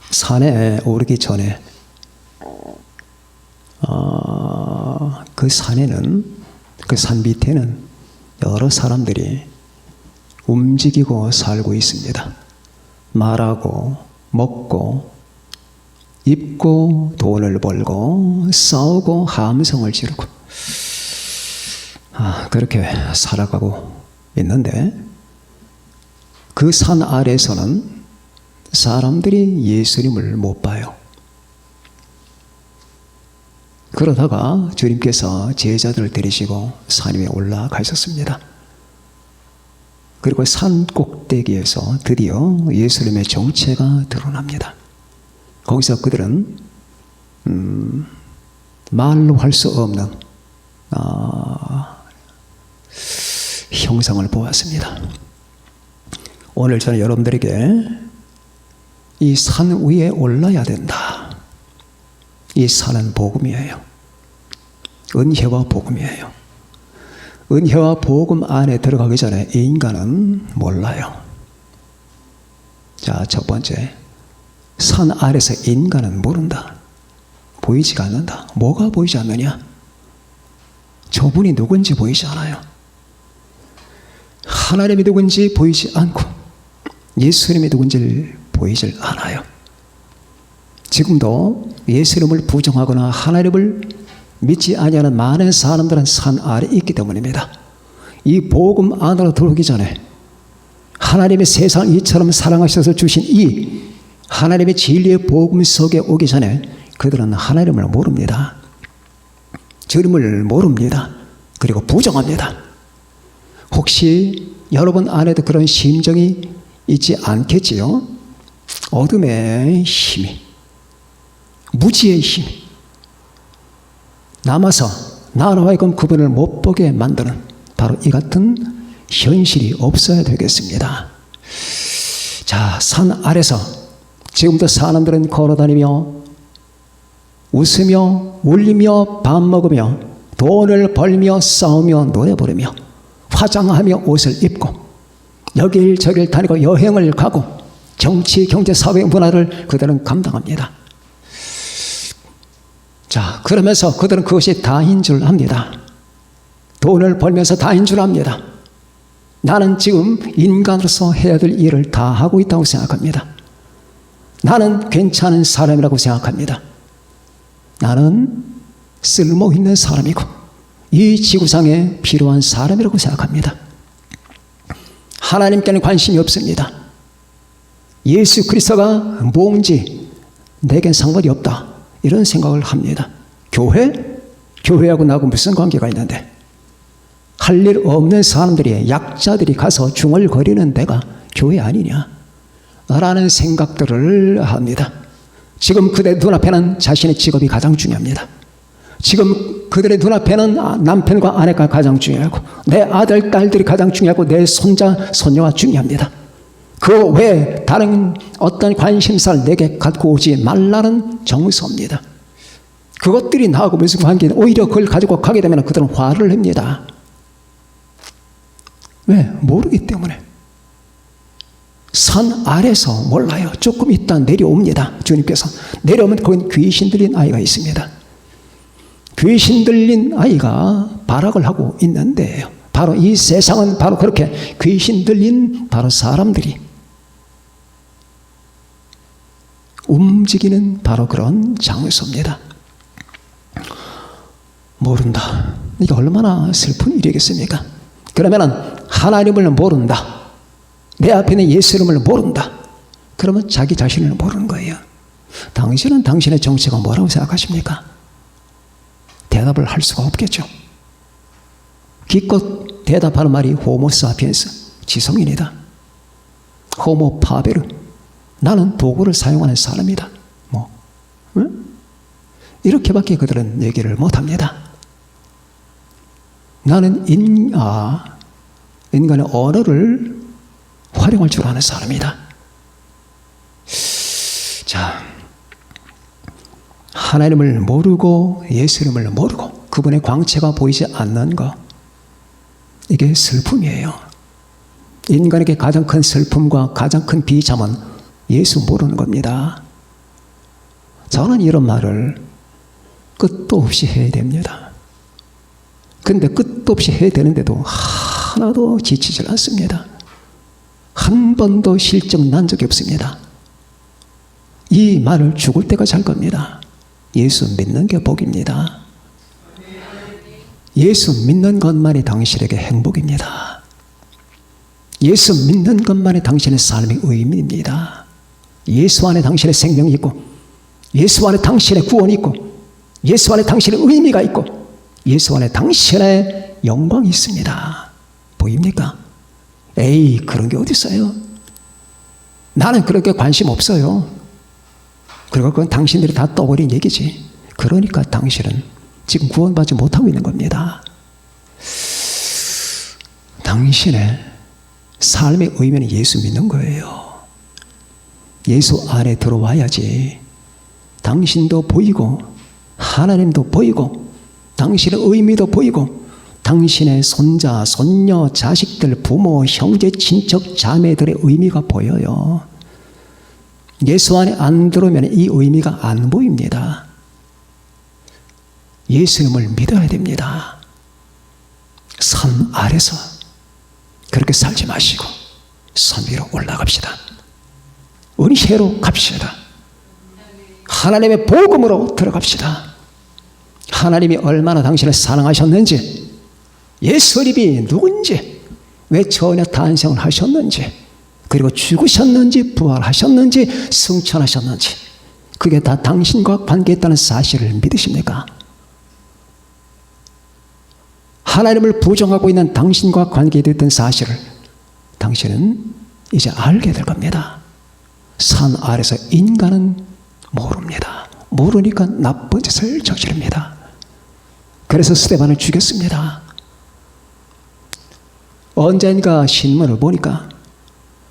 산에 오르기 전에 그 산에는, 그 산 밑에는 여러 사람들이 움직이고 살고 있습니다. 말하고 먹고 입고 돈을 벌고 싸우고 함성을 지르고 그렇게 살아가고 있는데, 그 산 아래에서는 사람들이 예수님을 못 봐요. 그러다가 주님께서 제자들을 데리시고 산 위에 올라가셨습니다. 그리고 산 꼭대기에서 드디어 예수님의 정체가 드러납니다. 거기서 그들은 말로 할 수 없는 형상을 보았습니다. 오늘 저는 여러분들에게 이 산 위에 올라야 된다. 이 산은 복음이에요. 은혜와 복음이에요. 은혜와 복음 안에 들어가기 전에 이 인간은 몰라요. 자, 첫 번째, 산 아래서 인간은 모른다. 보이지가 않는다. 뭐가 보이지 않느냐? 저분이 누군지 보이지 않아요. 하나님이 누군지 보이지 않고 예수님이 누군지를 보이질 않아요. 지금도 예수님을 부정하거나 하나님을 믿지 아니하는 많은 사람들은 산 아래 있기 때문입니다. 이 복음 안으로 들어오기 전에 하나님의 세상을 이처럼 사랑하셔서 주신 이 하나님의 진리의 복음 속에 오기 전에 그들은 하나님을 모릅니다. 주님을 모릅니다. 그리고 부정합니다. 혹시 여러분 안에도 그런 심정이 있지 않겠지요? 어둠의 힘이, 무지의 힘이 남아서 나로 하여금 그분을 못 보게 만드는 바로 이 같은 현실이 없어야 되겠습니다. 자, 산 아래서 지금도 사람들은 걸어다니며 웃으며 울리며 밥 먹으며 돈을 벌며 싸우며 노래 부르며 화장하며 옷을 입고 여길저길 다니고 여행을 가고 정치, 경제, 사회, 문화를 그들은 감당합니다. 자, 그러면서 그들은 그것이 다인 줄 압니다. 돈을 벌면서 다인 줄 압니다. 나는 지금 인간으로서 해야 될 일을 다 하고 있다고 생각합니다. 나는 괜찮은 사람이라고 생각합니다. 나는 쓸모 있는 사람이고 이 지구상에 필요한 사람이라고 생각합니다. 하나님께는 관심이 없습니다. 예수 그리스도가 뭔지 내겐 상관이 없다, 이런 생각을 합니다. 교회하고 나하고 무슨 관계가 있는데, 할 일 없는 사람들이, 약자들이 가서 중얼거리는 데가 교회 아니냐 라는 생각들을 합니다. 지금 그들의 눈앞에는 자신의 직업이 가장 중요합니다. 지금 그들의 눈앞에는 남편과 아내가 가장 중요하고 내 아들, 딸들이 가장 중요하고 내 손자, 손녀가 중요합니다. 그 외에 다른 어떤 관심사를 내게 갖고 오지 말라는 정서입니다. 그것들이 나하고 무슨 관계냐? 오히려 그걸 가지고 가게 되면 그들은 화를 냅니다. 왜? 모르기 때문에. 산 아래서 몰라요. 조금 있다 내려옵니다. 주님께서 내려오면 거긴 귀신 들린 아이가 있습니다. 귀신 들린 아이가 발악을 하고 있는데요. 바로 이 세상은 바로 그렇게 귀신 들린 바로 사람들이 움직이는 바로 그런 장소입니다. 모른다. 이게 얼마나 슬픈 일이겠습니까? 그러면은 하나님을 모른다. 내 앞에 있는 예수님을 모른다. 그러면 자기 자신을 모르는 거예요. 당신은 당신의 정체가 뭐라고 생각하십니까? 대답을 할 수가 없겠죠. 기껏 대답하는 말이 호모 사피엔스, 지성인이다. 호모 파베르, 나는 도구를 사용하는 사람이다. 응? 이렇게밖에 그들은 얘기를 못합니다. 나는 인간의 언어를 활용할 줄 아는 사람이다. 자, 하나님을 모르고 예수님을 모르고 그분의 광채가 보이지 않는 것, 이게 슬픔이에요. 인간에게 가장 큰 슬픔과 가장 큰 비참은 예수 모르는 겁니다. 저는 이런 말을 끝도 없이 해야 됩니다. 근데 끝도 없이 해야 되는데도 하나도 지치질 않습니다. 한 번도 실증 난 적이 없습니다. 이 말을 죽을 때까지 할 겁니다. 예수 믿는 게 복입니다. 예수 믿는 것만이 당신에게 행복입니다. 예수 믿는 것만이 당신의 삶의 의미입니다. 예수 안에 당신의 생명이 있고, 예수 안에 당신의 구원이 있고, 예수 안에 당신의 의미가 있고, 예수 안에 당신의 영광이 있습니다. 보입니까? 에이, 그런 게 어디 있어요? 나는 그런 게 관심 없어요. 그리고 그건 당신들이 다 떠버린 얘기지. 그러니까 당신은 지금 구원받지 못하고 있는 겁니다. 당신의 삶의 의미는 예수 믿는 거예요. 예수 안에 들어와야지 당신도 보이고 하나님도 보이고 당신의 의미도 보이고 당신의 손자, 손녀, 자식들, 부모, 형제, 친척, 자매들의 의미가 보여요. 예수 안에 안 들어오면 이 의미가 안 보입니다. 예수님을 믿어야 됩니다. 산 아래서 그렇게 살지 마시고 산 위로 올라갑시다. 은혜로 갑시다. 하나님의 복음으로 들어갑시다. 하나님이 얼마나 당신을 사랑하셨는지, 예수님이 누군지, 왜 처녀 탄생을 하셨는지, 그리고 죽으셨는지, 부활하셨는지, 승천하셨는지, 그게 다 당신과 관계있다는 사실을 믿으십니까? 하나님을 부정하고 있는 당신과 관계됐던 사실을 당신은 이제 알게 될 겁니다. 산 아래서 인간은 모릅니다. 모르니까 나쁜 짓을 저지릅니다. 그래서 스데반을 죽였습니다. 언젠가 신문을 보니까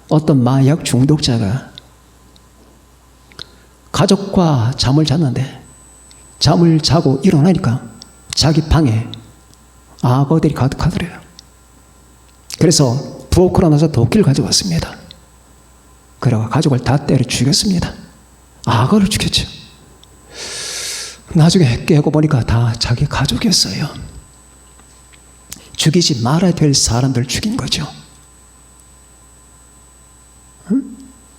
어떤 마약 중독자가 가족과 잠을 잤는데 잠을 자고 일어나니까 자기 방에 악어들이 가득하더래요. 그래서 부엌으로 나서 도끼를 가져왔습니다. 그래서 가족을 다 때려 죽였습니다. 악어를 죽였죠. 나중에 깨고 보니까 다 자기 가족이었어요. 죽이지 말아야 될 사람들 죽인 거죠. 응?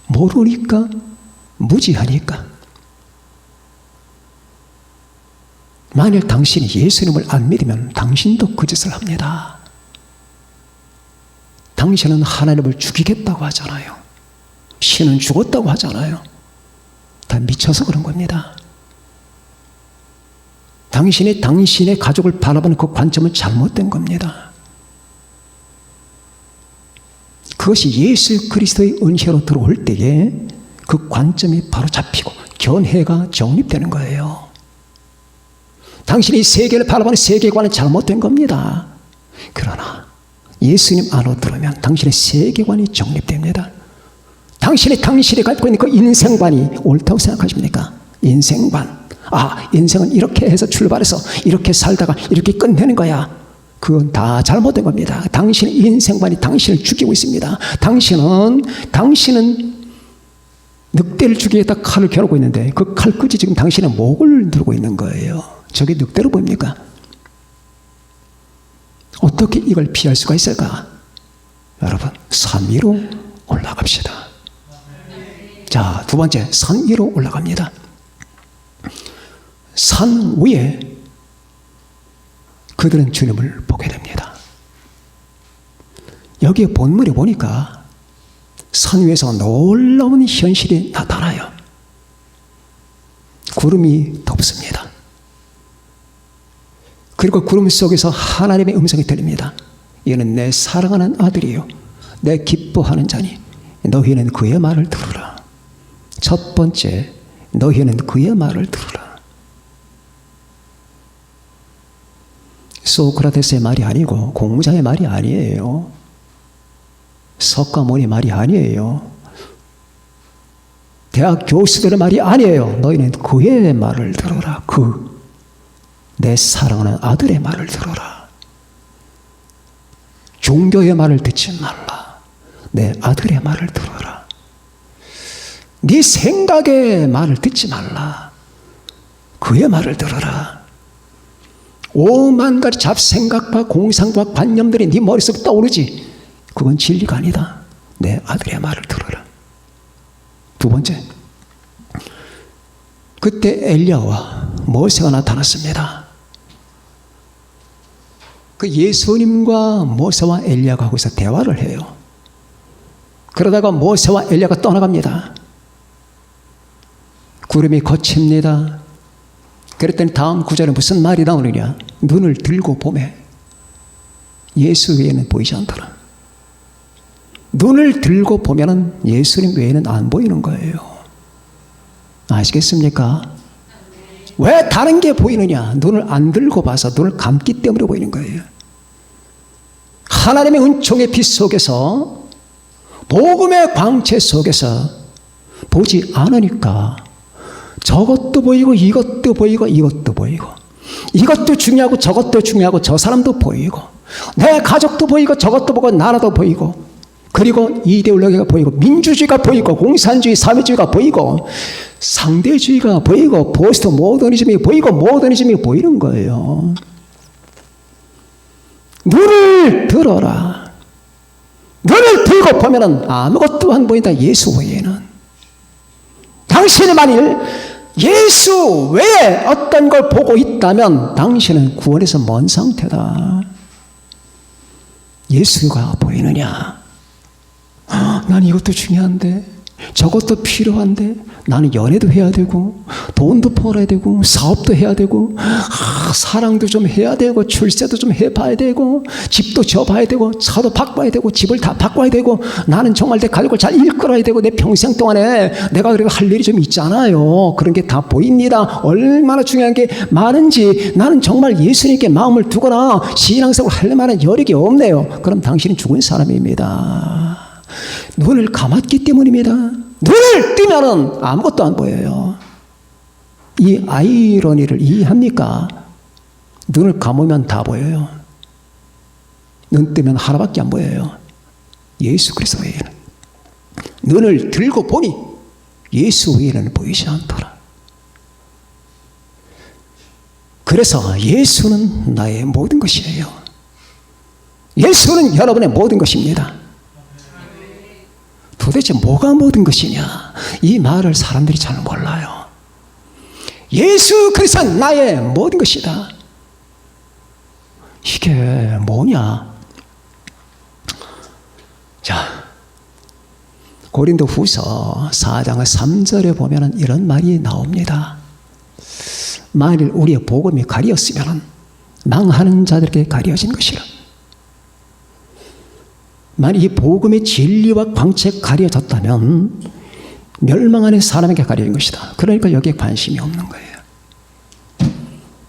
모르니까, 무지하니까. 만일 당신이 예수님을 안 믿으면 당신도 그 짓을 합니다. 당신은 하나님을 죽이겠다고 하잖아요. 신은 죽었다고 하잖아요. 다 미쳐서 그런 겁니다. 당신이 당신의 가족을 바라보는 그 관점은 잘못된 겁니다. 그것이 예수 그리스도의 은혜로 들어올 때에 그 관점이 바로 잡히고 견해가 정립되는 거예요. 당신이 세계를 바라보는 세계관은 잘못된 겁니다. 그러나 예수님 안으로 들어오면 당신의 세계관이 정립됩니다. 당신이 갖고 있는 그 인생관이 옳다고 생각하십니까? 인생관. 아, 인생은 이렇게 해서 출발해서 이렇게 살다가 이렇게 끝내는 거야. 그건 다 잘못된 겁니다. 당신의 인생관이 당신을 죽이고 있습니다. 당신은 늑대를 죽이겠다 칼을 겨루고 있는데 그 칼끝이 지금 당신의 목을 누르고 있는 거예요. 저게 늑대로 보입니까? 어떻게 이걸 피할 수가 있을까? 여러분, 산 위로 올라갑시다. 자, 두 번째, 산 위로 올라갑니다. 산 위에 그들은 주님을 보게 됩니다. 여기에 본문에 보니까 산 위에서 놀라운 현실이 나타나요. 구름이 덮습니다. 그리고 구름 속에서 하나님의 음성이 들립니다. 이는 내 사랑하는 아들이요 내 기뻐하는 자니 너희는 그의 말을 들으라. 첫 번째, 너희는 그의 말을 들으라. 소크라테스의 말이 아니고 공자의 말이 아니에요. 석가모니 말이 아니에요. 대학 교수들의 말이 아니에요. 너희는 그의 말을 들어라. 내 사랑하는 아들의 말을 들어라. 종교의 말을 듣지 말라. 내 아들의 말을 들어라. 네 생각의 말을 듣지 말라. 그의 말을 들어라. 오만 가지 잡생각과 공상과 관념들이 네 머릿속에 떠오르지. 그건 진리가 아니다. 내 아들의 말을 들어라. 두 번째, 그때 엘리야와 모세가 나타났습니다. 그 예수님과 모세와 엘리야가 거기서 대화를 해요. 그러다가 모세와 엘리야가 떠나갑니다. 구름이 걷힙니다. 그랬더니 다음 구절에 무슨 말이 나오느냐. 눈을 들고 보매 예수 외에는 보이지 않더라. 눈을 들고 보면은 예수님 외에는 안 보이는 거예요. 아시겠습니까? 왜 다른 게 보이느냐. 눈을 안 들고 봐서 눈을 감기 때문에 보이는 거예요. 하나님의 은총의 빛 속에서, 복음의 광채 속에서 보지 않으니까 저것도 보이고 이것도 보이고 이것도 보이고, 이것도 중요하고 저것도 중요하고 저 사람도 보이고, 내 가족도 보이고 저것도 보고 나라도 보이고, 그리고 이데올로기가 보이고, 민주주의가 보이고, 공산주의 사회주의가 보이고, 상대주의가 보이고, 포스트 모더니즘이 보이고, 모더니즘이 보이는 거예요. 눈을 들어라. 눈을 들고 보면은 아무것도 안 보인다. 예수 외에는. 당신이 만일 예수 외에 어떤 걸 보고 있다면 당신은 구원에서 먼 상태다. 예수가 보이느냐? 난 이것도 중요한데, 저것도 필요한데, 나는 연애도 해야 되고, 돈도 벌어야 되고, 사업도 해야 되고, 사랑도 좀 해야 되고, 출세도 좀 해봐야 되고, 집도 지어봐야 되고, 차도 바꿔야 되고, 집을 다 바꿔야 되고, 나는 정말 내 가족을 잘 이끌어야 되고, 내 평생 동안에 내가 그래도 할 일이 좀 있잖아요. 그런 게 다 보입니다. 얼마나 중요한 게 많은지. 나는 정말 예수님께 마음을 두거나 신앙생활을 할 만한 여력이 없네요. 그럼 당신은 죽은 사람입니다. 눈을 감았기 때문입니다. 눈을 뜨면은 아무것도 안 보여요. 이 아이러니를 이해합니까? 눈을 감으면 다 보여요. 눈 뜨면 하나밖에 안 보여요. 예수 그리스도 외에는. 눈을 들고 보니 예수 외에는 보이지 않더라. 그래서 예수는 나의 모든 것이에요. 예수는 여러분의 모든 것입니다. 도대체 뭐가 모든 것이냐? 이 말을 사람들이 잘 몰라요. 예수 그리스도는 나의 모든 것이다. 이게 뭐냐? 자, 고린도 후서 4장 3절에 보면 이런 말이 나옵니다. 만일 우리의 복음이 가리었으면 망하는 자들에게 가려진 것이라. 만약 이 복음의 진리와 광채가 가려졌다면 멸망하는 사람에게 가려진 것이다. 그러니까 여기에 관심이 없는 거예요.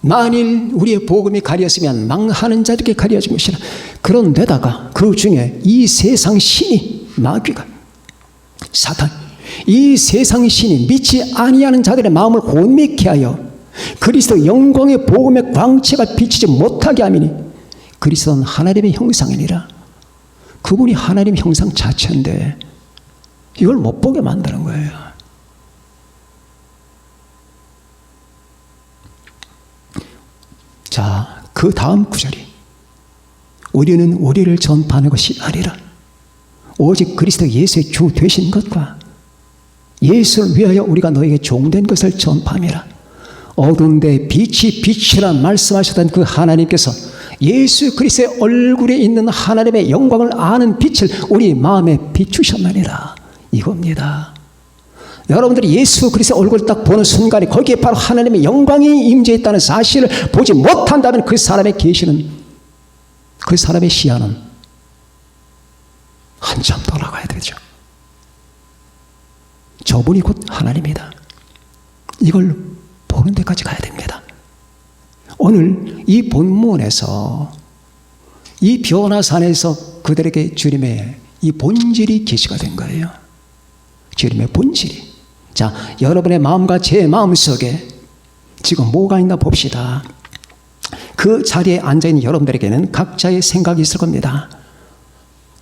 만일 우리의 복음이 가렸으면 망하는 자들에게 가려진 것이라. 그런데다가 그 중에 이 세상 신이, 마귀가, 사탄, 이 세상 신이 믿지 아니하는 자들의 마음을 혼미케 하여 그리스도 영광의 복음의 광채가 비치지 못하게 하미니 그리스도는 하나님의 형상이니라. 그분이 하나님의 형상 자체인데 이걸 못 보게 만드는 거예요. 자, 그 다음 구절이 우리는 우리를 전파하는 것이 아니라 오직 그리스도 예수의 주 되신 것과 예수를 위하여 우리가 너에게 종된 것을 전파함이라. 어두운 데 빛이 빛이라 말씀하셨던 그 하나님께서 예수 그리스도의 얼굴에 있는 하나님의 영광을 아는 빛을 우리 마음에 비추셨느니라. 이겁니다. 여러분들이 예수 그리스도의 얼굴을 딱 보는 순간에 거기에 바로 하나님의 영광이 임재했다는 사실을 보지 못한다면 그 사람의 계시는, 그 사람의 시야는 한참 돌아가야 되죠. 저분이 곧 하나님이다. 이걸 보는 데까지 가야 됩니다. 오늘 이 본문에서 이 변화산에서 그들에게 주님의 이 본질이 계시가 된 거예요. 주님의 본질이. 자, 여러분의 마음과 제 마음속에 지금 뭐가 있나 봅시다. 그 자리에 앉아있는 여러분들에게는 각자의 생각이 있을 겁니다.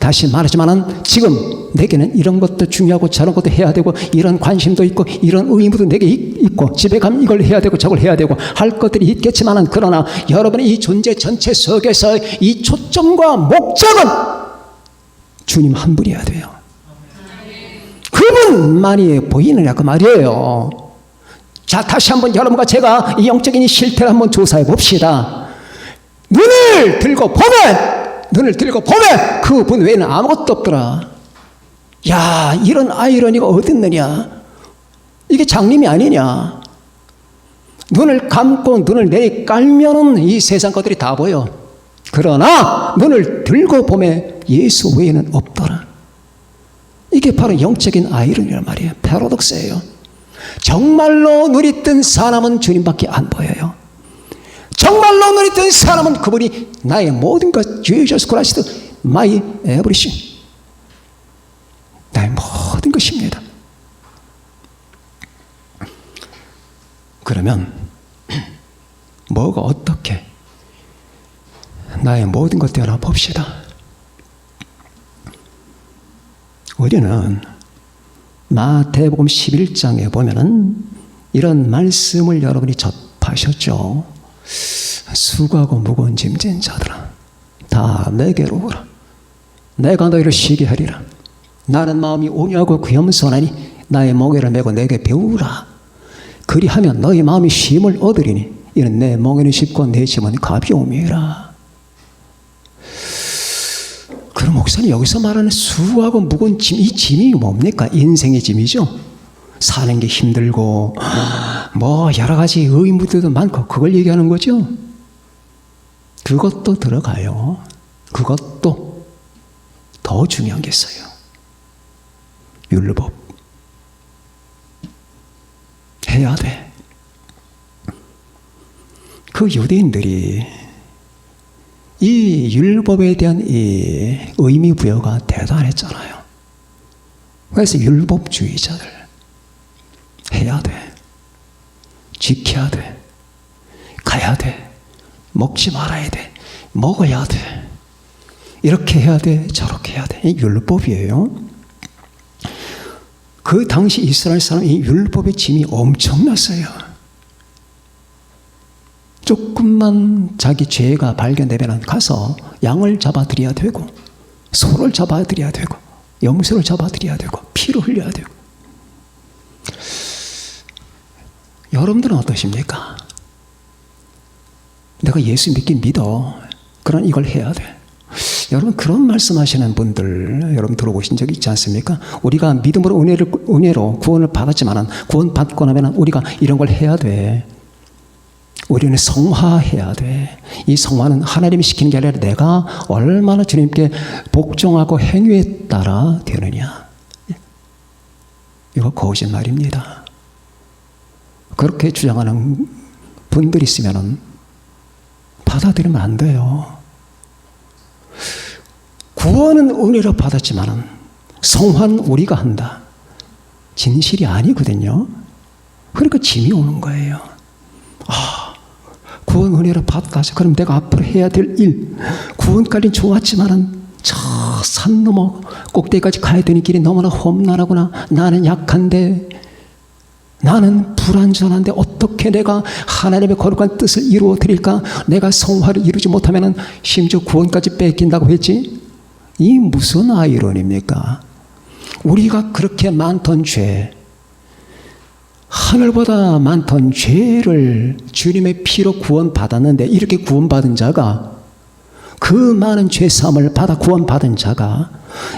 다시 말하지만은 지금 내게는 이런 것도 중요하고 저런 것도 해야 되고 이런 관심도 있고 이런 의무도 내게 있고 집에 가면 이걸 해야 되고 저걸 해야 되고 할 것들이 있겠지만은 그러나 여러분의 이 존재 전체 속에서 이 초점과 목적은 주님 한 분이어야 돼요. 그분만이 보이느냐 그 말이에요. 자, 다시 한번 여러분과 제가 이 영적인 이 실태를 한번 조사해 봅시다. 눈을 들고 보면 그분 외에는 아무것도 없더라. 야, 이런 아이러니가 어딨느냐. 이게 장님이 아니냐. 눈을 감고 눈을 내리깔면은 이 세상 것들이 다 보여. 그러나 눈을 들고 보면 예수 외에는 없더라. 이게 바로 영적인 아이러니란 말이에요. 패러독스예요. 정말로 눈이 뜬 사람은 주님밖에 안 보여요. 정말로 눈이 뜬 사람은 그분이 나의 모든 것, Jesus Christ, my everything. 나의 모든 것입니다. 그러면 뭐가 어떻게 나의 모든 것 되나 봅시다. 우리는 마태복음 11장에 보면은 이런 말씀을 여러분이 접하셨죠. 수고하고 무거운 짐진 자들아 다 내게로 오라. 내가 너희를 쉬게 하리라. 나는 마음이 온유하고 겸손하니 나의 멍에를 메고 내게 배우라. 그리하면 너희 마음이 쉼을 얻으리니 이는 내 멍에는 쉽고 내 짐은 가벼움이라. 그럼 목사님 여기서 말하는 수고하고 무거운 짐, 이 짐이 뭡니까? 인생의 짐이죠. 사는 게 힘들고 뭐 여러 가지 의무들도 많고 그걸 얘기하는 거죠. 그것도 들어가요. 그것도 더 중요한 게 있어요. 율법 해야 돼. 그 유대인들이 이 율법에 대한 이 의미 부여가 대단했잖아요. 그래서 율법주의자들 해야 돼. 지켜야 돼. 가야 돼. 먹지 말아야 돼. 먹어야 돼. 이렇게 해야 돼. 저렇게 해야 돼. 이 율법이에요. 그 당시 이스라엘 사람 이 율법의 짐이 엄청났어요. 조금만 자기 죄가 발견되면 가서 양을 잡아드려야 되고 소를 잡아드려야 되고 염소를 잡아드려야 되고 피를 흘려야 되고. 여러분들은 어떠십니까? 내가 예수 믿긴 믿어. 그러나 이걸 해야 돼. 여러분 그런 말씀하시는 분들 여러분 들어보신 적 있지 않습니까? 우리가 믿음으로 은혜로 구원을 받았지만 구원 받고 나면 우리가 이런 걸 해야 돼. 우리는 성화해야 돼. 이 성화는 하나님이 시키는 게 아니라 내가 얼마나 주님께 복종하고 행위에 따라 되느냐. 이거 거짓말입니다. 그렇게 주장하는 분들이 있으면 받아들이면 안 돼요. 구원은 은혜로 받았지만 성화는 우리가 한다. 진실이 아니거든요. 그러니까 짐이 오는 거예요. 구원 은혜로 받았어. 그럼 내가 앞으로 해야 될 일. 구원까지는 좋았지만은 저 산 넘어 꼭대기까지 가야 되는 길이 너무나 험난하구나. 나는 약한데, 나는 불완전한데 어떻게 내가 하나님의 거룩한 뜻을 이루어 드릴까? 내가 성화를 이루지 못하면은 심지어 구원까지 뺏긴다고 했지? 이 무슨 아이러니입니까? 우리가 그렇게 많던 죄, 하늘보다 많던 죄를 주님의 피로 구원받았는데 이렇게 구원받은 자가 그 많은 죄사함을 받아 구원받은 자가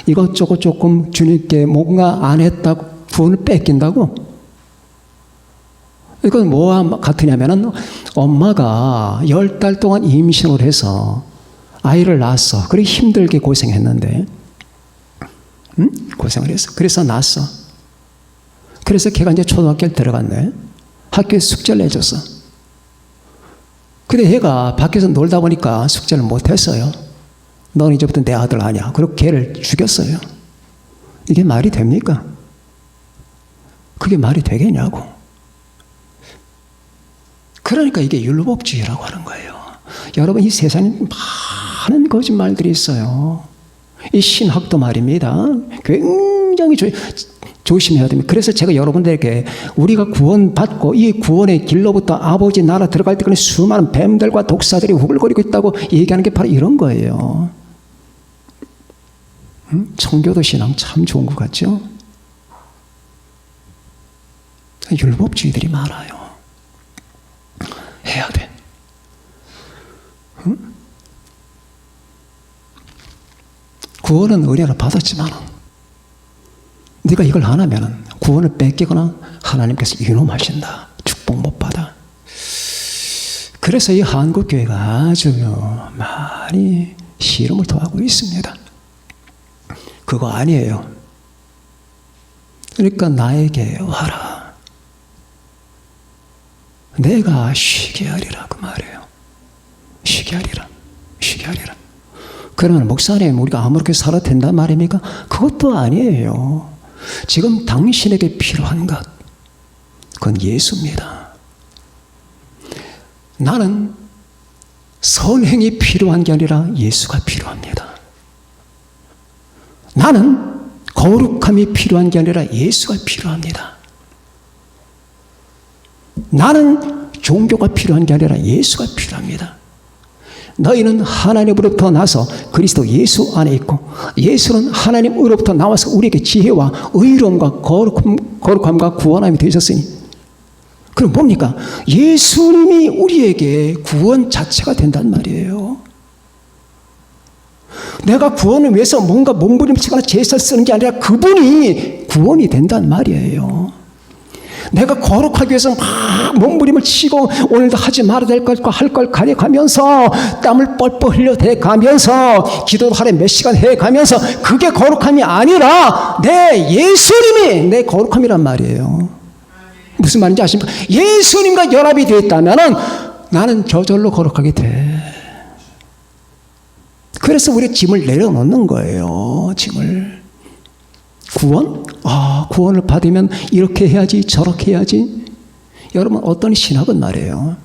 이것저것 조금 주님께 뭔가 안 했다고 구원을 뺏긴다고? 이건 뭐와 같으냐면은 엄마가 10달 동안 임신을 해서 아이를 낳았어. 그렇게 힘들게 고생했는데 고생을 했어. 그래서 낳았어. 그래서 걔가 이제 초등학교에 들어갔네. 학교에 숙제를 내줬어. 근데 얘가 밖에서 놀다 보니까 숙제를 못했어요. 너는 이제부터 내 아들 아니야. 그리고 걔를 죽였어요. 이게 말이 됩니까? 그게 말이 되겠냐고. 그러니까 이게 율법주의라고 하는 거예요. 여러분 이 세상에 많은 거짓말들이 있어요. 이 신학도 말입니다. 굉장히 조심해야 됩니다. 그래서 제가 여러분들에게 우리가 구원받고 이 구원의 길로부터 아버지 나라 들어갈 때까지 수많은 뱀들과 독사들이 우글거리고 있다고 얘기하는 게 바로 이런 거예요. 청교도 신앙 참 좋은 것 같죠? 율법주의들이 많아요. 해야 돼. 구원은 은혜로 받았지만 네가 이걸 안 하면 구원을 뺏기거나 하나님께서 이놈하신다. 축복 못 받아. 그래서 이 한국교회가 아주 많이 시름을 토하고 있습니다. 그거 아니에요. 그러니까 나에게 와라. 내가 쉬게 하리라 그 말이에요. 쉬게 하리라. 쉬게 하리라. 그러면 목사님 우리가 아무렇게 살아도 된단 말입니까? 그것도 아니에요. 지금 당신에게 필요한 것 그건 예수입니다. 나는 선행이 필요한 게 아니라 예수가 필요합니다. 나는 거룩함이 필요한 게 아니라 예수가 필요합니다. 나는 종교가 필요한 게 아니라 예수가 필요합니다. 너희는 하나님으로부터 나서 그리스도 예수 안에 있고 예수는 하나님으로부터 나와서 우리에게 지혜와 의로움과 거룩함과 구원함이 되셨으니 그럼 뭡니까? 예수님이 우리에게 구원 자체가 된단 말이에요. 내가 구원을 위해서 뭔가 몸부림치거나 제사를 쓰는 게 아니라 그분이 구원이 된단 말이에요. 내가 거룩하기 위해서 막 몸부림을 치고 오늘도 하지 말아야 될 것과 할 걸 가려가면서 땀을 뻘뻘 흘려대가면서 기도를 하루에 몇 시간 해가면서 그게 거룩함이 아니라 내 예수님이 내 거룩함이란 말이에요. 무슨 말인지 아십니까? 예수님과 연합이 되어 있다면 나는 저절로 거룩하게 돼. 그래서 우리 짐을 내려놓는 거예요. 짐을. 구원? 구원을 받으면 이렇게 해야지 저렇게 해야지. 여러분 어떤 신학은 말이에요.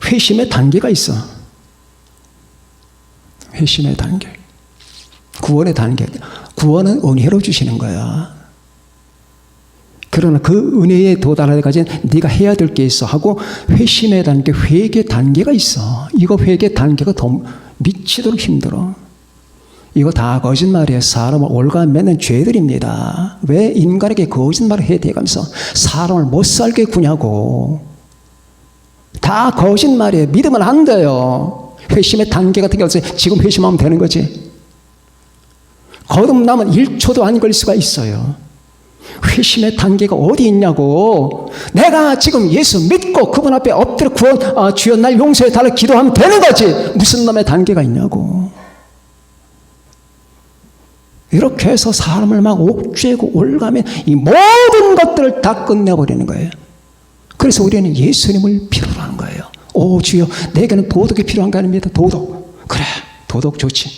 회심의 단계가 있어. 회심의 단계. 구원의 단계. 구원은 은혜로 주시는 거야. 그러나 그 은혜에 도달하기까지는 네가 해야 될 게 있어 하고 회심의 단계, 회개 단계가 있어. 이거 회개 단계가 더 미치도록 힘들어. 이거 다 거짓말이에요. 사람을 올가매는 죄들입니다. 왜 인간에게 거짓말을 해대가면서 사람을 못 살게 구냐고. 다 거짓말이에요. 믿으면 안 돼요. 회심의 단계 같은 게 없어요. 지금 회심하면 되는 거지. 거듭나면 1초도 안 걸릴 수가 있어요. 회심의 단계가 어디 있냐고. 내가 지금 예수 믿고 그분 앞에 엎드려 주여 날 용서해 달라 기도하면 되는 거지. 무슨 놈의 단계가 있냐고. 이렇게 해서 사람을 막 옥죄고 올가면 이 모든 것들을 다 끝내버리는 거예요. 그래서 우리는 예수님을 필요로 하는 거예요. 오 주여 내게는 도덕이 필요한 거 아닙니다. 도덕. 그래 도덕 좋지.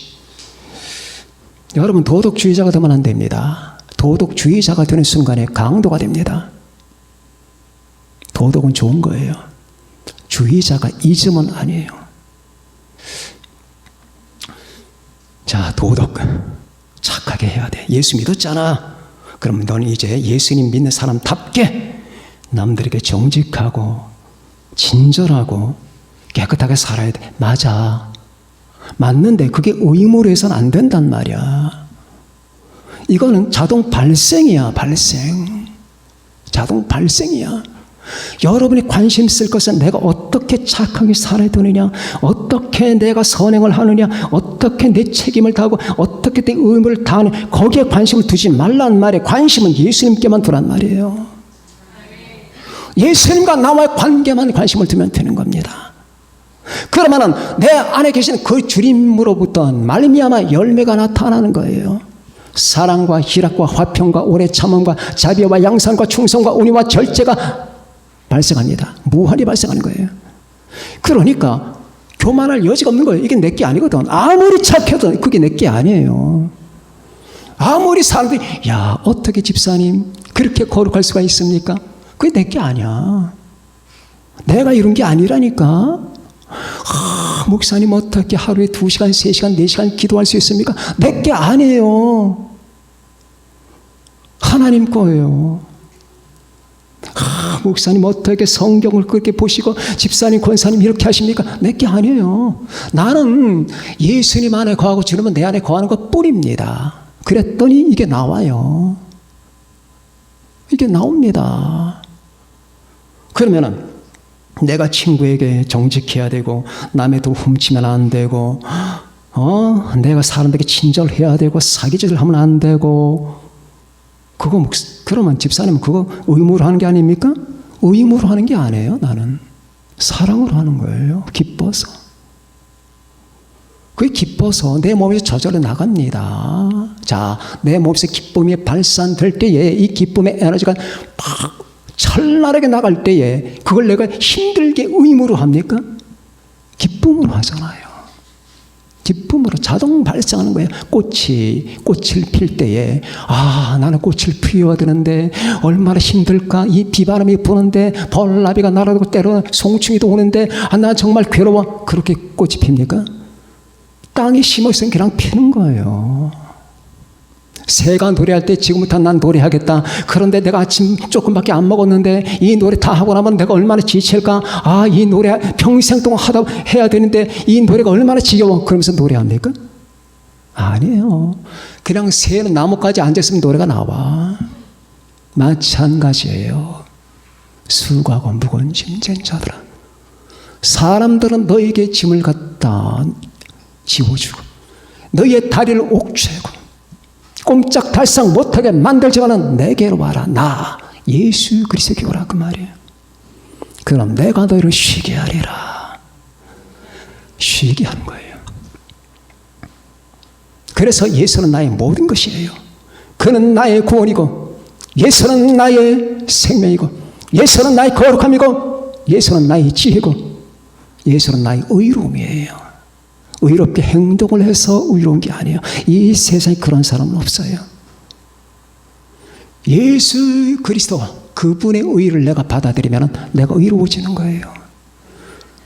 여러분 도덕주의자가 되면 안 됩니다. 도덕주의자가 되는 순간에 강도가 됩니다. 도덕은 좋은 거예요. 주의자가 이즘은 아니에요. 자 도덕 착하게 해야 돼. 예수 믿었잖아. 그럼 너는 이제 예수님 믿는 사람답게 남들에게 정직하고 친절하고 깨끗하게 살아야 돼. 맞아. 맞는데 그게 의무로 해서는 안 된단 말이야. 이거는 자동 발생이야. 발생. 자동 발생이야. 여러분이 관심 쓸 것은 내가 어떻게 착하게 살아야 되느냐, 어떻게 내가 선행을 하느냐, 어떻게 내 책임을 다하고 어떻게 내 의무를 다하느냐, 거기에 관심을 두지 말란 말이에요. 관심은 예수님께만 두란 말이에요. 예수님과 나와의 관계만 관심을 두면 되는 겁니다. 그러면은 내 안에 계신 그 주님으로부터 말미암아 열매가 나타나는 거예요. 사랑과 희락과 화평과 오래 참음과 자비와 양산과 충성과 온유와 절제가 발생합니다. 무한히 발생하는 거예요. 그러니까 교만할 여지가 없는 거예요. 이게 내게 아니거든. 아무리 착해도 그게 내게 아니에요. 아무리 사람들이 야 어떻게 집사님 그렇게 거룩할 수가 있습니까? 그게 내게 아니야. 내가 이룬 게 아니라니까. 목사님 어떻게 하루에 2시간, 3시간, 4시간 기도할 수 있습니까? 내게 아니에요. 하나님 거예요. 목사님 어떻게 성경을 그렇게 보시고 집사님, 권사님 이렇게 하십니까? 내게 아니에요. 나는 예수님 안에 거하고 주님은 내 안에 거하는 것 뿐입니다. 그랬더니 이게 나와요. 이게 나옵니다. 그러면은 내가 친구에게 정직해야 되고 남의 돈 훔치면 안 되고 내가 사람들에게 친절해야 되고 사기질을 하면 안 되고 그러면 집사님은 그거 의무로 하는 게 아닙니까? 의무로 하는 게 아니에요. 나는 사랑으로 하는 거예요. 기뻐서. 그게 기뻐서 내 몸에서 저절로 나갑니다. 자, 내 몸에서 기쁨이 발산될 때에 이 기쁨의 에너지가 막 찬란하게 나갈 때에 그걸 내가 힘들게 의무로 합니까? 기쁨으로 하잖아요. 기쁨으로 자동 발생하는 거예요. 꽃을 필 때에 나는 꽃을 피워야 되는데 얼마나 힘들까. 이 비바람이 부는데 벌나비가 날아들고 때로는 송충이도 오는데 나 정말 괴로워. 그렇게 꽃이 핍니까? 땅에 심어서 그냥 피는 거예요. 새가 노래할 때 지금부터 난 노래하겠다. 그런데 내가 아침 조금밖에 안 먹었는데 이 노래 다 하고 나면 내가 얼마나 지칠까. 이 노래 평생 동안 해야 되는데 이 노래가 얼마나 지겨워. 그러면서 노래합니까? 아니에요. 그냥 새는 나뭇가지에 앉았으면 노래가 나와. 마찬가지예요. 수고하고 무거운 짐진 자들아, 사람들은 너에게 짐을 갖다 지워주고 너희의 다리를 옥죄고 꼼짝달싹 못하게 만들지만은 내게로 와라. 나 예수 그리스도께 오라. 그 말이에요. 그럼 내가 너희를 쉬게 하리라. 쉬게 하는 거예요. 그래서 예수는 나의 모든 것이에요. 그는 나의 구원이고 예수는 나의 생명이고 예수는 나의 거룩함이고 예수는 나의 지혜고 예수는 나의 의로움이에요. 의롭게 행동을 해서 의로운 게 아니에요. 이 세상에 그런 사람은 없어요. 예수 그리스도 그분의 의를 내가 받아들이면 내가 의로워지는 거예요.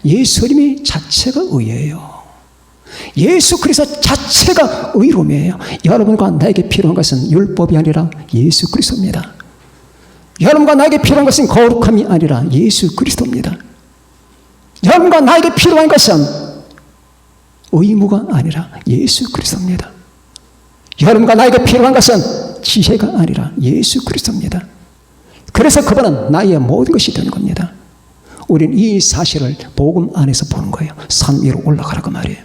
예수님이 자체가 의예요. 예수 그리스도 자체가 의로움이에요. 여러분과 나에게 필요한 것은 율법이 아니라 예수 그리스도입니다. 여러분과 나에게 필요한 것은 거룩함이 아니라 예수 그리스도입니다. 여러분과 나에게 필요한 것은 의무가 아니라 예수 그리스도입니다. 여러분과 나에게 필요한 것은 지혜가 아니라 예수 그리스도입니다. 그래서 그분은 나의 모든 것이 되는 겁니다. 우리는 이 사실을 복음 안에서 보는 거예요. 산 위로 올라가라고 말이에요.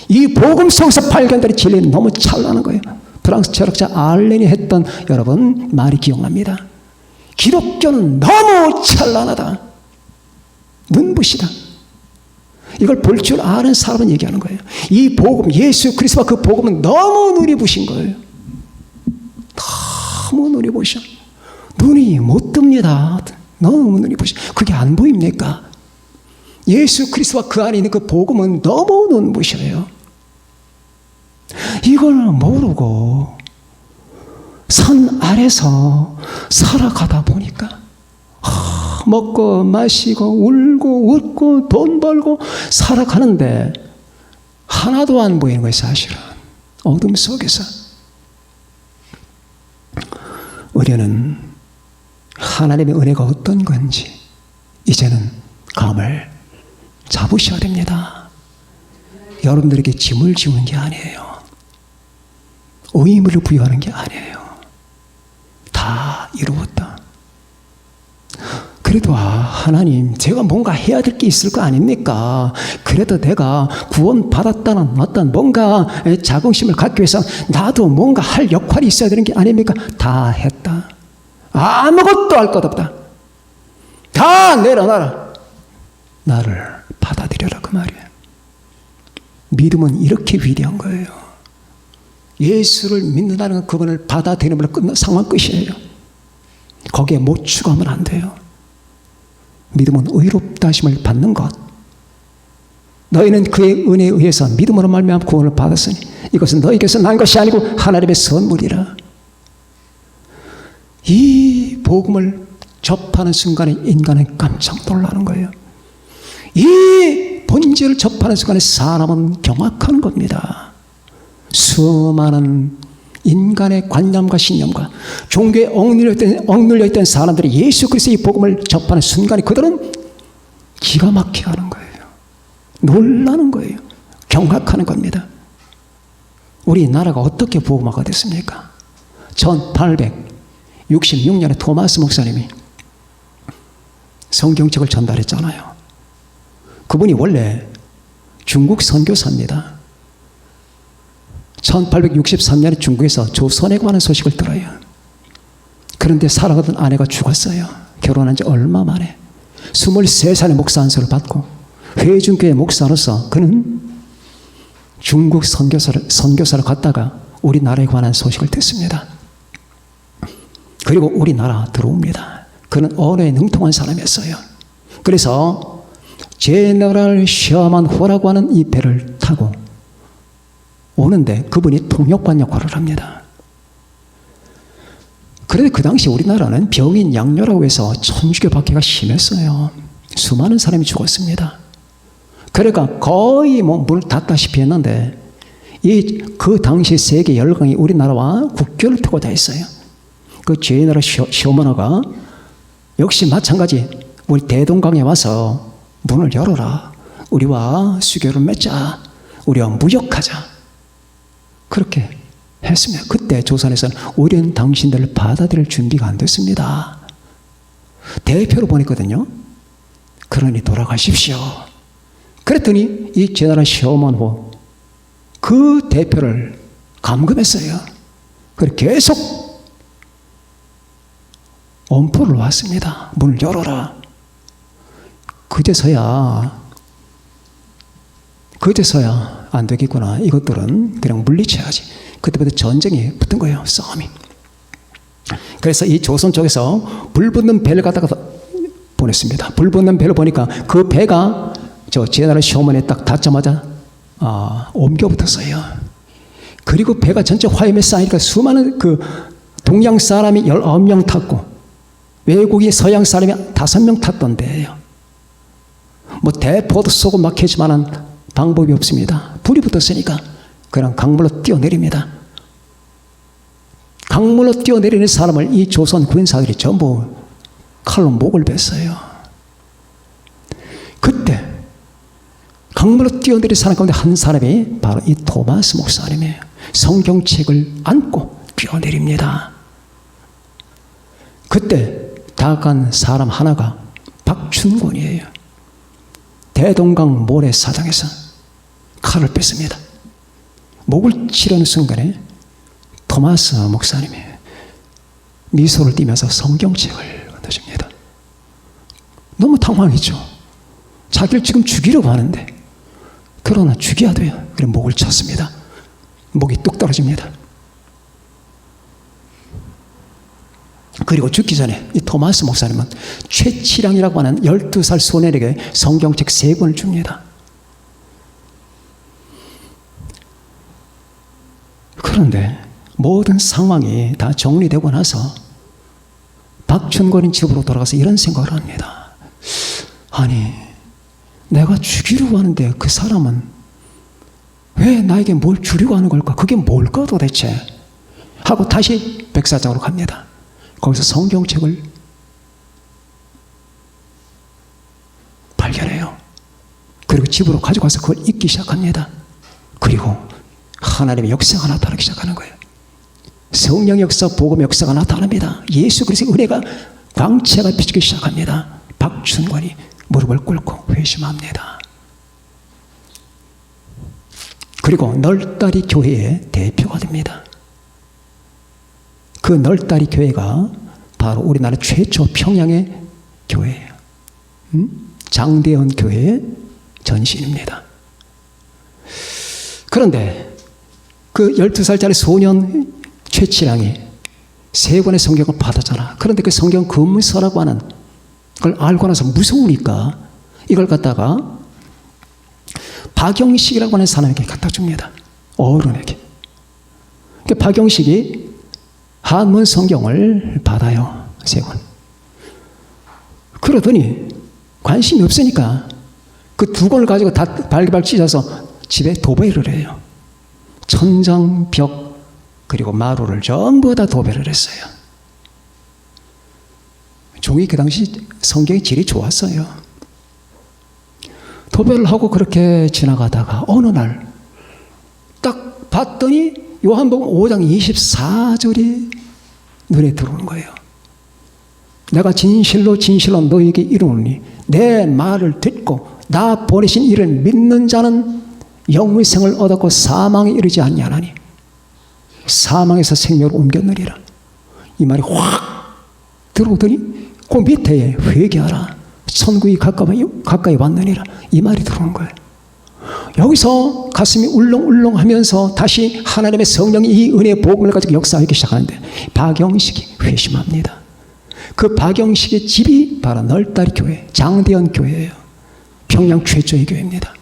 이 복음 속에서 발견되는 진리는 너무 찬란한 거예요. 프랑스 철학자 알렌이 했던 여러분 말이 기억납니다. 기독교는 너무 찬란하다. 눈부시다. 이걸 볼 줄 아는 사람은 얘기하는 거예요. 이 복음, 예수 그리스도와 그 복음은 너무 눈이 부신 거예요. 너무 눈이 부셔. 눈이 못 뜹니다. 너무 눈이 부셔. 그게 안 보입니까? 예수 그리스도와 그 안에 있는 그 복음은 너무 눈부셔요. 이걸 모르고 산 아래서 살아가다 보니까 먹고 마시고 울고 웃고 돈 벌고 살아가는데 하나도 안 보이는 거예요. 사실은 어둠 속에서. 우리는 하나님의 은혜가 어떤 건지 이제는 감을 잡으셔야 됩니다. 여러분들에게 짐을 지우는 게 아니에요. 의무를 부여하는 게 아니에요. 다 이루었다. 그래도 하나님, 제가 뭔가 해야 될 게 있을 거 아닙니까? 그래도 내가 구원받았다는 어떤 뭔가 자긍심을 갖기 위해서 나도 뭔가 할 역할이 있어야 되는 게 아닙니까? 다 했다. 아무것도 할 것 없다. 다 내려놔라. 나를 받아들여라. 그 말이에요. 믿음은 이렇게 위대한 거예요. 예수를 믿는다는 건 그분을 받아들임으로 끝난 상황 끝이에요. 거기에 못 추가하면 안 돼요. 믿음은 의롭다 하심을 받는 것. 너희는 그의 은혜에 의해서 믿음으로 말미암아 구원을 받았으니 이것은 너희에게서 난 것이 아니고 하나님의 선물이라. 이 복음을 접하는 순간에 인간은 깜짝 놀라는 거예요. 이 본질 편지를 접하는 순간에 사람은 경악하는 겁니다. 수많은 인간의 관념과 신념과 종교에 억눌려 있던 사람들이 예수 그리스도의 복음을 접하는 순간에 그들은 기가 막히게 하는 거예요. 놀라는 거예요. 경악하는 겁니다. 우리나라가 어떻게 복음화가 됐습니까? 1866년에 토마스 목사님이 성경책을 전달했잖아요. 그분이 원래 중국 선교사입니다. 1863년에 중국에서 조선에 관한 소식을 들어요. 그런데 살아가던 아내가 죽었어요. 결혼한 지 얼마 만에. 23살에 목사 안수를 받고 회중교회 목사로서 그는 중국 선교사를 갔다가 우리나라에 관한 소식을 듣습니다. 그리고 우리나라 들어옵니다. 그는 언어에 능통한 사람이었어요. 그래서 제너럴 셔먼 호라고 하는 이 배를 타고 오는데 그분이 통역관 역할을 합니다. 그런데 그 당시 우리나라는 병인 양요라고 해서 천주교 박해가 심했어요. 수많은 사람이 죽었습니다. 그러니까 거의 문을 닫다시피 했는데 그 당시 세계 열강이 우리나라와 국교를 트고 다녔어요. 그 제너럴 셔먼호가 역시 마찬가지 우리 대동강에 와서 문을 열어라. 우리와 수교를 맺자. 우리와 무역하자. 그렇게 했습니다. 그때 조선에서는 우리는 당신들을 받아들일 준비가 안 됐습니다. 대표로 보냈거든요. 그러니 돌아가십시오. 그랬더니 이 제너럴 셔먼호 그 대표를 감금했어요. 그리고 계속 엄포를 놨습니다. 문을 열어라. 그제서야 안 되겠구나. 이것들은 그냥 물리쳐야지. 그때부터 전쟁이 붙은 거예요. 싸움이. 그래서 이 조선 쪽에서 불 붙는 배를 갖다가 보냈습니다. 불 붙는 배를 보니까 그 배가 저 제너럴 셔먼에 딱 닿자마자 옮겨 붙었어요. 그리고 배가 전체 화염에 쌓이니까 수많은 그 동양 사람이 19명 탔고 외국인 서양 사람이 5명 탔던데요. 뭐 대포도 쏘고 막 했지만은 방법이 없습니다. 불이 붙었으니까 그냥 강물로 뛰어내립니다. 강물로 뛰어내리는 사람을 이 조선 군사들이 전부 칼로 목을 뱄어요. 그때 강물로 뛰어내린 사람 가운데 한 사람이 바로 이 토마스 목사님이에요. 성경책을 안고 뛰어내립니다. 그때 다가간 사람 하나가 박춘곤이에요. 대동강 모래사장에서 칼을 뺐습니다. 목을 치려는 순간에 토마스 목사님이 미소를 띠면서 성경책을 건네줍니다. 너무 당황했죠. 자기를 지금 죽이려고 하는데 그러나 죽여야 돼요. 그래서 목을 쳤습니다. 목이 뚝 떨어집니다. 그리고 죽기 전에 이 토마스 목사님은 최치량이라고 하는 12살 소년에게 성경책 3권을 줍니다. 그런데 모든 상황이 다 정리되고 나서 박춘권인 집으로 돌아가서 이런 생각을 합니다. 아니, 내가 죽이려고 하는데 그 사람은 왜 나에게 뭘 주려고 하는 걸까? 그게 뭘까 도대체? 하고 다시 백사장으로 갑니다. 거기서 성경책을 발견해요. 그리고 집으로 가져가서 그걸 읽기 시작합니다. 그리고 하나님의 역사가 나타나기 시작하는 거예요. 성령 역사, 복음 역사가 나타납니다. 예수 그리스도의 은혜가 광채가 비치기 시작합니다. 박춘권이 무릎을 꿇고 회심합니다. 그리고 널다리 교회의 대표가 됩니다. 그 널다리 교회가 바로 우리나라 최초 평양의 교회예요. 장대현 교회의 전신입니다. 그런데 그 12살짜리 소년 최치량이 3권의 성경을 받았잖아. 그런데 그 성경 금서라고 하는 걸 알고 나서 무서우니까 이걸 갖다가 박영식이라고 하는 사람에게 갖다 줍니다. 어른에게. 박영식이 한문 성경을 받아요. 3권. 그러더니 관심이 없으니까 그 두 권을 가지고 다 발기발 찢어서 집에 도배를 해요. 천장, 벽, 그리고 마루를 전부 다 도배를 했어요. 종이 그 당시 성경의 질이 좋았어요. 도배를 하고 그렇게 지나가다가 어느 날 딱 봤더니 요한복음 5장 24절이 눈에 들어오는 거예요. 내가 진실로 진실로 너에게 이르노니 내 말을 듣고 나 보내신 이를 믿는 자는 영의 생을 얻었고 사망에 이르지 아니하나니 사망에서 생명으로 옮겼느니라. 이 말이 확 들어오더니 그 밑에 회개하라. 천국이 가까이 왔느니라. 이 말이 들어오는 거예요. 여기서 가슴이 울렁울렁하면서 다시 하나님의 성령이 이 은혜의 복음을 가지고 역사하기 시작하는데 박영식이 회심합니다. 그 박영식의 집이 바로 널다리 교회, 장대현 교회예요. 평양 최초의 교회입니다.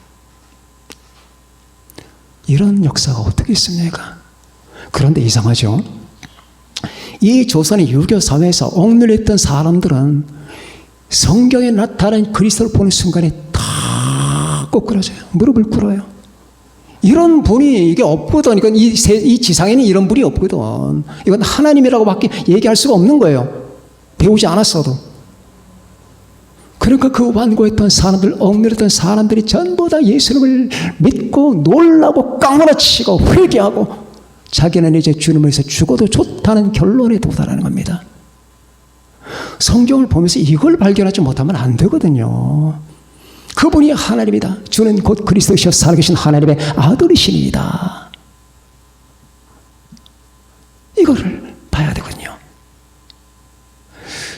이런 역사가 어떻게 있습니까? 그런데 이상하죠. 이 조선의 유교 사회에서 억눌렸던 사람들은 성경에 나타난 그리스도를 보는 순간에 다 꼬꾸라져요. 무릎을 꿇어요. 이런 분이 이게 없거든. 이건 이 지상에는 이런 분이 없거든. 이건 하나님이라고밖에 얘기할 수가 없는 거예요. 배우지 않았어도. 그러니까 그 완고했던 사람들, 억눌렸던 사람들이 전부 다 예수님을 믿고 놀라고 깡으로치고 회개하고 자기는 이제 주님을 위해서 죽어도 좋다는 결론에 도달하는 겁니다. 성경을 보면서 이걸 발견하지 못하면 안 되거든요. 그분이 하나님이다. 주는 곧 그리스도시여 살아계신 하나님의 아들이십니다. 이거를 봐야 되거든요.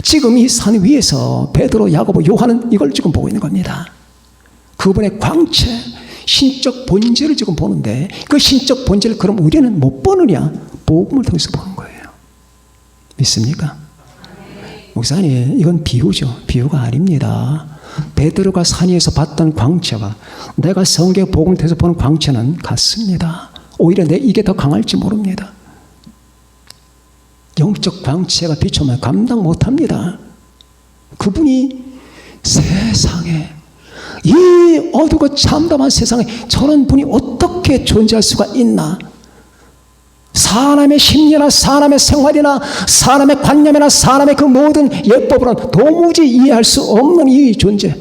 지금 이 산 위에서 베드로, 야고보, 요한은 이걸 지금 보고 있는 겁니다. 그분의 광채, 신적 본질을 지금 보는데 그 신적 본질을 그럼 우리는 못 보느냐? 복음을 통해서 보는 거예요. 믿습니까? 목사님, 이건 비유죠. 비유가 아닙니다. 베드로가 산 위에서 봤던 광채와 내가 성경 복음을 통해서 보는 광채는 같습니다. 오히려 이게 더 강할지 모릅니다. 영적 광채가 비추면 감당 못합니다. 그분이 세상에 이 어두고 참담한 세상에 저런 분이 어떻게 존재할 수가 있나? 사람의 심리나 사람의 생활이나 사람의 관념이나 사람의 그 모든 예법으로는 도무지 이해할 수 없는 이 존재.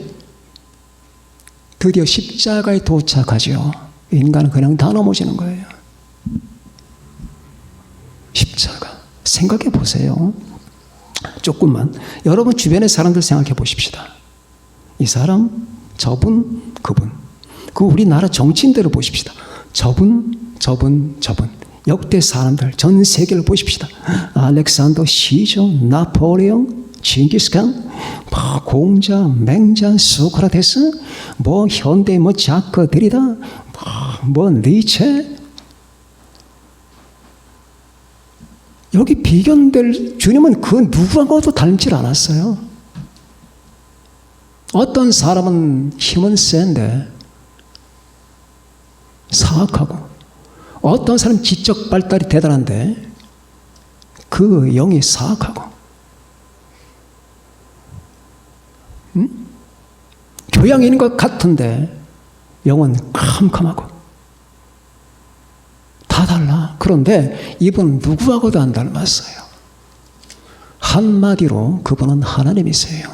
드디어 십자가에 도착하죠. 인간은 그냥 다 넘어지는 거예요. 십자가. 생각해 보세요. 조금만. 여러분 주변의 사람들 생각해 보십시다. 이 사람, 저분, 그분. 그 우리나라 정치인들을 보십시다. 저분. 역대 사람들 전 세계를 보십시다. 알렉산더 시저, 나폴레옹, 징기스칸, 공자, 맹자, 소크라테스, 현대 작가들이다, 니체. 여기 비견될 주님은 그 누구하고도 닮지 않았어요. 어떤 사람은 힘은 센데 사악하고, 어떤 사람은 지적 발달이 대단한데 그 영이 사악하고, 교양인인 것 같은데 영은 캄캄하고 다 달라. 그런데 이분은 누구하고도 안 닮았어요. 한마디로 그분은 하나님이세요.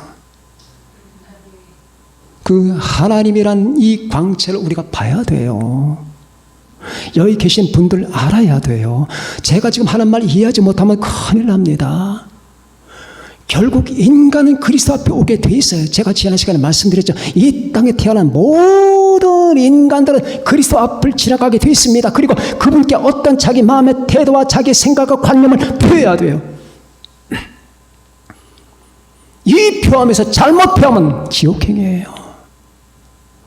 그 하나님이란 이 광채를 우리가 봐야 돼요. 여기 계신 분들 알아야 돼요. 제가 지금 하는 말 이해하지 못하면 큰일 납니다. 결국 인간은 그리스도 앞에 오게 돼 있어요. 제가 지난 시간에 말씀드렸죠. 이 땅에 태어난 모든 인간들은 그리스도 앞을 지나가게 돼 있습니다. 그리고 그분께 어떤 자기 마음의 태도와 자기 생각과 관념을 표해야 돼요. 이 표함에서 잘못 표하면 지옥행이에요.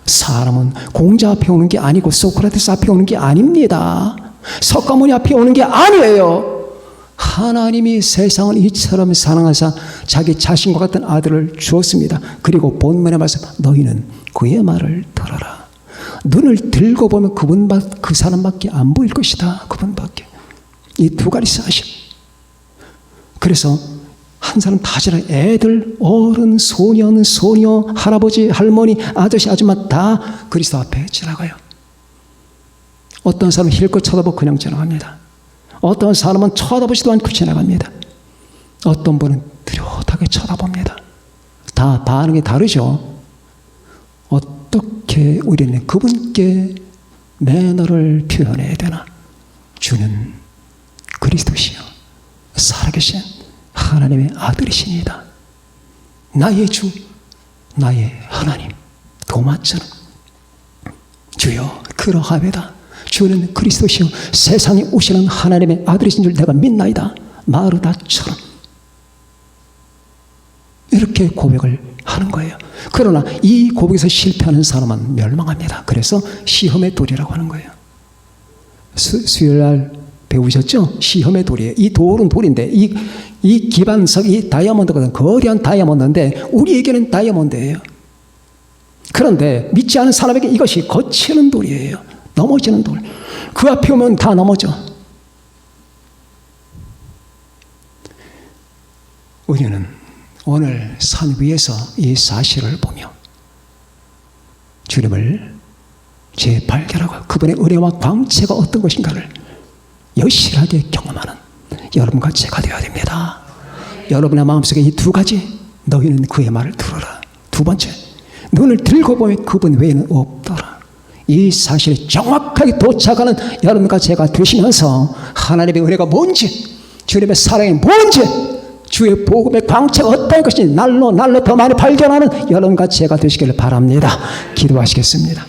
사람은 공자 앞에 오는 게 아니고 소크라테스 앞에 오는 게 아닙니다. 석가모니 앞에 오는 게 아니에요. 하나님이 세상을 이처럼 사랑하사 자기 자신과 같은 아들을 주었습니다. 그리고 본문의 말씀, 너희는 그의 말을 들어라. 눈을 들고 보면 그 사람밖에 안 보일 것이다. 그분밖에. 이 두 가지 사실. 그래서 한 사람 다 지나 애들, 어른, 소년, 소녀, 할아버지, 할머니, 아저씨, 아줌마 다 그리스도 앞에 지나가요. 어떤 사람은 힐끗 쳐다보고 그냥 지나갑니다. 어떤 사람은 쳐다보지도 않고 지나갑니다. 어떤 분은 뚜렷하게 쳐다봅니다. 다 반응이 다르죠. 어떻게 우리는 그분께 매너를 표현해야 되나? 주는 그리스도시요 살아계신 하나님의 아들이십니다. 나의 주, 나의 하나님. 도마처럼 주여 그러하외다. 주는 그리스도시요 세상에 오시는 하나님의 아들이신 줄 내가 믿나이다. 마르다처럼 이렇게 고백을 하는 거예요. 그러나 이 고백에서 실패하는 사람은 멸망합니다. 그래서 시험의 돌이라고 하는 거예요. 수요일날 배우셨죠? 시험의 돌이에요. 이 돌은 돌인데 이 기반석, 이 다이아몬드거든. 거대한 다이아몬드인데 우리에게는 다이아몬드예요. 그런데 믿지 않은 사람에게 이것이 거치는 돌이에요. 넘어지는 돌. 그 앞에 오면 다 넘어져. 우리는 오늘 산 위에서 이 사실을 보며 주님을 재발견하고 그분의 은혜와 광채가 어떤 것인가를 여실하게 경험하는 여러분과 제가 되어야 됩니다. 여러분의 마음속에 이 두 가지, 너희는 그의 말을 들어라. 두 번째, 눈을 들고 보면 그분 외에는 없더라. 이 사실에 정확하게 도착하는 여러분과 제가 되시면서 하나님의 은혜가 뭔지, 주님의 사랑이 뭔지, 주의 복음의 광채가 어떤 것인지 날로 더 많이 발견하는 여러분과 제가 되시기를 바랍니다. 기도하시겠습니다.